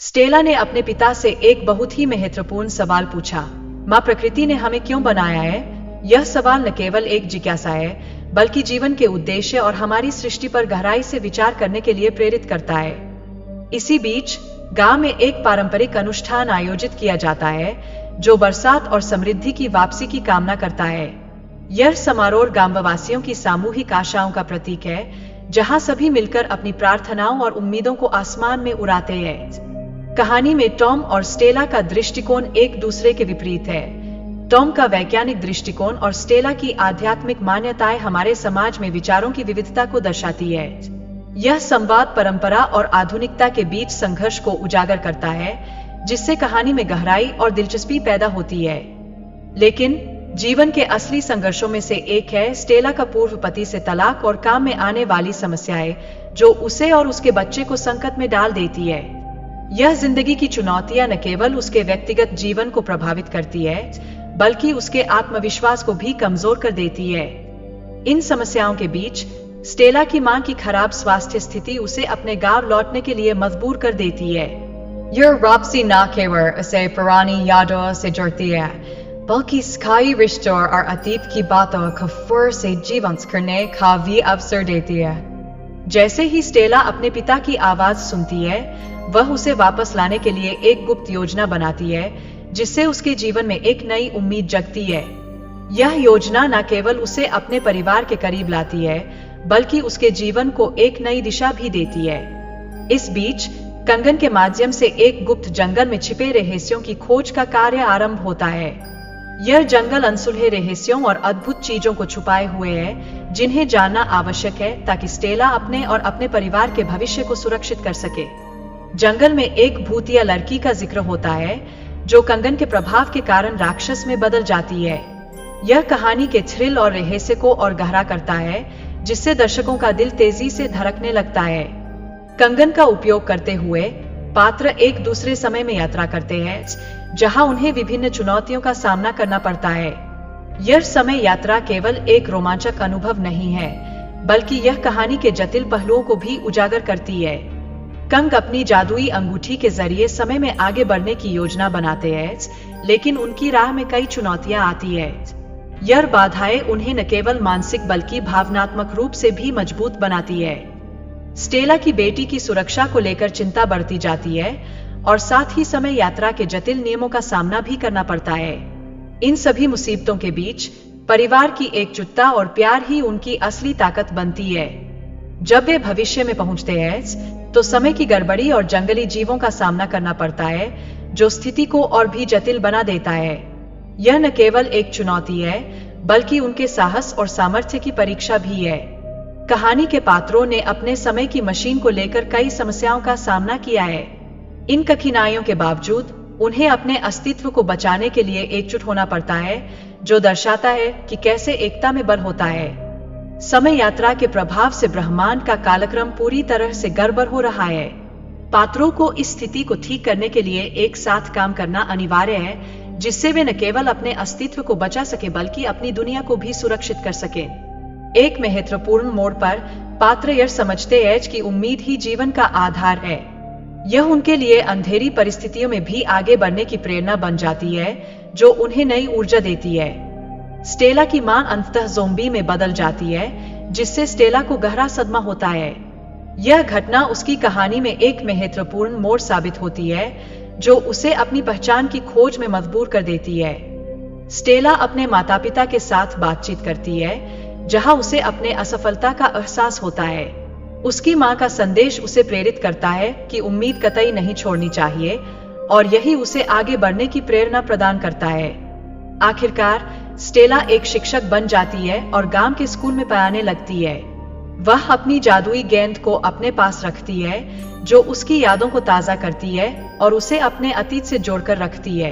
Stella ने अपने पिता से एक बहुत ही महत्वपूर्ण सवाल पूछा। माँ, प्रकृति ने हमें क्यों बनाया है? यह सवाल न केवल एक जिज्ञासा है, बल्कि जीवन के उद्देश्य और हमारी सृष्टि पर गहराई से विचार करने के लिए प्रेरित करता है। इसी बीच गांव में एक पारंपरिक अनुष्ठान आयोजित किया जाता है, जो बरसात और समृद्धि की वापसी की कामना करता है। यह समारोह ग्रामवासियों की सामूहिक आशाओं का प्रतीक है, जहां सभी मिलकर अपनी प्रार्थनाओं और उम्मीदों को आसमान में उड़ाते हैं। कहानी में टॉम और स्टेला का दृष्टिकोण एक दूसरे के विपरीत है। टॉम का वैज्ञानिक दृष्टिकोण और स्टेला की आध्यात्मिक मान्यताएं हमारे समाज में विचारों की विविधता को दर्शाती है। यह संवाद परंपरा और आधुनिकता के बीच संघर्ष को उजागर करता है, जिससे कहानी में गहराई और दिलचस्पी पैदा होती है। लेकिन जीवन के असली संघर्षों में से एक है स्टेला का पूर्व पति से तलाक और काम में आने वाली समस्याएं, जो उसे और उसके बच्चे को संकट में डाल देती है। यह जिंदगी की चुनौतियां न केवल उसके व्यक्तिगत जीवन को प्रभावित करती है, बल्कि उसके आत्मविश्वास को भी कमजोर कर देती है। इन समस्याओं के बीच स्टेला की मां की खराब स्वास्थ्य स्थिति उसे अपने गांव लौटने के लिए मजबूर कर देती है। यह वापसी न केवल उसे पुरानी यादों से जोड़ती है, बल्कि स्थायी रिश्तों और अतीत की बातों को फिर से जीवंत करने का भी अवसर देती है। जैसे ही स्टेला अपने पिता की आवाज सुनती है, वह उसे वापस लाने के लिए एक गुप्त योजना बनाती है, जिससे उसके जीवन में एक नई उम्मीद जगती है। यह योजना न केवल उसे अपने परिवार के करीब लाती है, बल्कि उसके जीवन को एक नई दिशा भी देती है। इस बीच कंगन के माध्यम से एक गुप्त जंगल में छिपे रहस्यों की खोज का कार्य आरंभ होता है। यह जंगल अनसुलझे रहस्यों और अद्भुत चीजों को छुपाए हुए है, जिन्हें जानना आवश्यक है ताकि स्टेला अपने और अपने परिवार के भविष्य को सुरक्षित कर सके। जंगल में एक भूतिया लड़की का जिक्र होता है, जो कंगन के प्रभाव के कारण राक्षस में बदल जाती है। यह कहानी के थ्रिल और रहस्य को और गहरा करता है, जिससे दर्शकों का दिल तेजी से धड़कने लगता है। कंगन का उपयोग करते हुए पात्र एक दूसरे समय में यात्रा करते हैं, जहां उन्हें विभिन्न चुनौतियों का सामना करना पड़ता है। यह समय यात्रा केवल एक रोमांचक अनुभव नहीं है, बल्कि यह कहानी के जटिल पहलुओं को भी उजागर करती है। कंग अपनी जादुई अंगूठी के जरिए समय में आगे बढ़ने की योजना बनाते हैं, लेकिन उनकी राह में कई चुनौतियां आती है। यह बाधाएं उन्हें न केवल मानसिक बल्कि भावनात्मक रूप से भी मजबूत बनाती है। स्टेला की बेटी की सुरक्षा को लेकर चिंता बढ़ती जाती है, और साथ ही समय यात्रा के जटिल नियमों का सामना भी करना पड़ता है। इन सभी मुसीबतों के बीच परिवार की एकजुटता और प्यार ही उनकी असली ताकत बनती है। जब वे भविष्य में पहुंचते हैं, तो समय की गड़बड़ी और जंगली जीवों का सामना करना पड़ता है, जो स्थिति को और भी जटिल बना देता है। यह न केवल एक चुनौती है, बल्कि उनके साहस और सामर्थ्य की परीक्षा भी है। कहानी के पात्रों ने अपने समय की मशीन को लेकर कई समस्याओं का सामना किया है। इन कठिनाइयों के बावजूद उन्हें अपने अस्तित्व को बचाने के लिए एकजुट होना पड़ता है, जो दर्शाता है कि कैसे एकता में बल होता है। समय यात्रा के प्रभाव से ब्रह्मांड का कालक्रम पूरी तरह से गड़बड़ हो रहा है। पात्रों को इस स्थिति को ठीक करने के लिए एक साथ काम करना अनिवार्य है, जिससे वे न केवल अपने अस्तित्व को बचा सके, बल्कि अपनी दुनिया को भी सुरक्षित कर सके। एक महत्वपूर्ण मोड़ पर पात्र यह समझते हैं कि उम्मीद ही जीवन का आधार है। यह उनके लिए अंधेरी परिस्थितियों में भी आगे बढ़ने की प्रेरणा बन जाती है, जो उन्हें नई ऊर्जा देती है। स्टेला की मां अंततः ज़ोंबी में बदल जाती है, जिससे स्टेला को गहरा सदमा होता है। यह घटना उसकी कहानी में एक महत्वपूर्ण मोड़ साबित होती है, जो उसे अपनी पहचान की खोज में मजबूर कर देती है। स्टेला अपने माता पिता के साथ बातचीत करती है, जहां उसे अपने असफलता का एहसास होता है। उसकी मां का संदेश उसे प्रेरित करता है कि उम्मीद कतई नहीं छोड़नी चाहिए, और यही उसे आगे बढ़ने की प्रेरणा प्रदान करता है। आखिरकार स्टेला एक शिक्षक बन जाती है और गांव के स्कूल में पढ़ाने लगती है। वह अपनी जादुई गेंद को अपने पास रखती है, जो उसकी यादों को ताजा करती है और उसे अपने अतीत से जोड़कर रखती है।